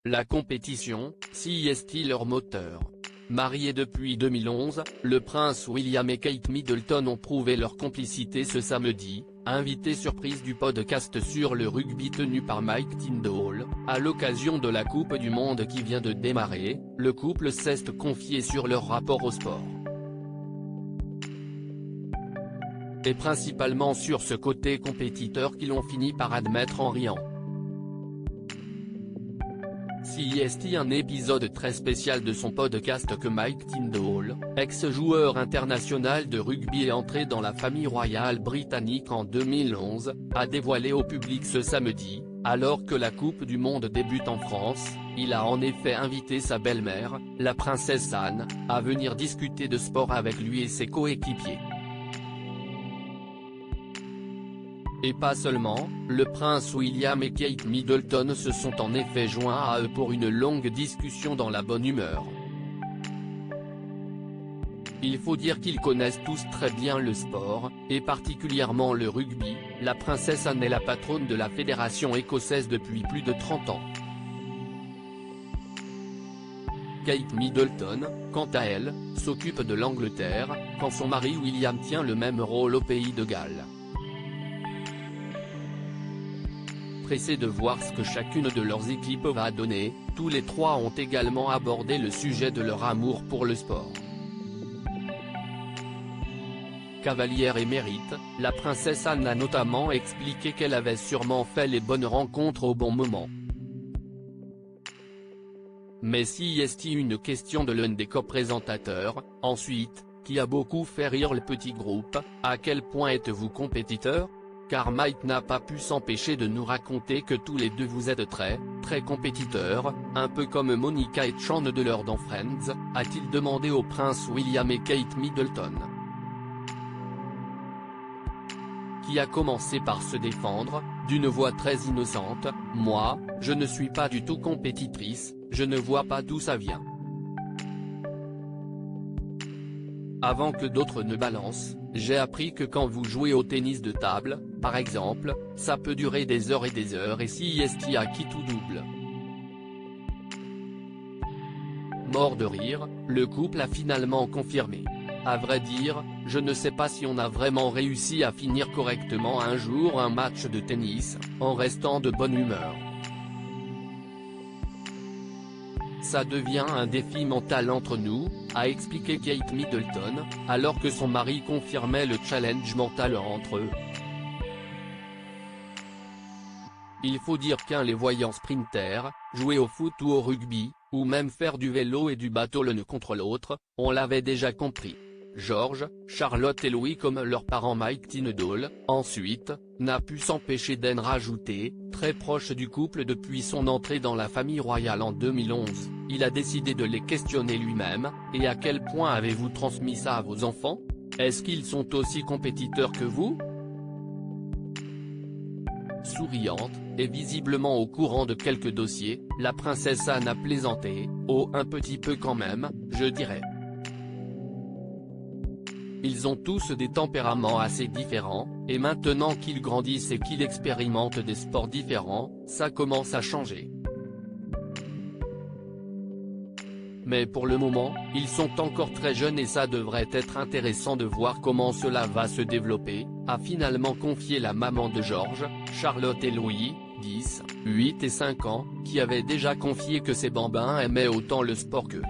La compétition, CEST leur moteur. Mariés depuis 2011, le prince William et Kate Middleton ont prouvé leur complicité ce samedi, invité surprise du podcast sur le rugby tenu par Mike Tindall. À l'occasion de la Coupe du Monde qui vient de démarrer, le couple s'est confié sur leur rapport au sport. Et principalement sur ce côté compétiteur qu'ils ont fini par admettre en riant. CEST, un épisode très spécial de son podcast que Mike Tindall, ex-joueur international de rugby et entré dans la famille royale britannique en 2011, a dévoilé au public ce samedi. Alors que la Coupe du Monde débute en France, il a en effet invité sa belle-mère, la princesse Anne, à venir discuter de sport avec lui et ses coéquipiers. Et pas seulement, le prince William et Kate Middleton se sont en effet joints à eux pour une longue discussion dans la bonne humeur. Il faut dire qu'ils connaissent tous très bien le sport, et particulièrement le rugby. La princesse Anne est la patronne de la fédération écossaise depuis plus de 30 ans. Kate Middleton, quant à elle, s'occupe de l'Angleterre, quand son mari William tient le même rôle au pays de Galles. Pressés de voir ce que chacune de leurs équipes va donner, tous les trois ont également abordé le sujet de leur amour pour le sport. Cavalière émérite, la princesse Anne a notamment expliqué qu'elle avait sûrement fait les bonnes rencontres au bon moment. Mais si est-il une question de l'un des co-présentateurs, ensuite, qui a beaucoup fait rire le petit groupe, à quel point êtes-vous compétiteur ? Car Mike n'a pas pu s'empêcher de nous raconter que tous les deux vous êtes très compétiteurs, un peu comme Monica et Chandler dans Friends, a-t-il demandé au prince William et Kate Middleton. Qui a commencé par se défendre, d'une voix très innocente, « Moi, je ne suis pas du tout compétitrice, je ne vois pas d'où ça vient. » Avant que d'autres ne balancent, j'ai appris que quand vous jouez au tennis de table, par exemple, ça peut durer des heures et si est à qui tout double. Mort de rire, le couple a finalement confirmé. À vrai dire, je ne sais pas si on a vraiment réussi à finir correctement un jour un match de tennis, en restant de bonne humeur. Ça devient un défi mental entre nous, a expliqué Kate Middleton, alors que son mari confirmait le challenge mental entre eux. Il faut dire qu'un les voyant sprinter, jouer au foot ou au rugby, ou même faire du vélo et du bateau l'un contre l'autre, on l'avait déjà compris. George, Charlotte et Louis comme leurs parents Mike Tindall, ensuite, n'a pu s'empêcher d'en rajouter, très proche du couple depuis son entrée dans la famille royale en 2011, il a décidé de les questionner lui-même, et à quel point avez-vous transmis ça à vos enfants ? Est-ce qu'ils sont aussi compétiteurs que vous ? Souriante, et visiblement au courant de quelques dossiers, la princesse Anne a plaisanté, oh un petit peu quand même, je dirais. Ils ont tous des tempéraments assez différents, et maintenant qu'ils grandissent et qu'ils expérimentent des sports différents, ça commence à changer. Mais pour le moment, ils sont encore très jeunes et ça devrait être intéressant de voir comment cela va se développer, a finalement confié la maman de George, Charlotte et Louis, 10, 8 et 5 ans, qui avait déjà confié que ses bambins aimaient autant le sport qu'eux.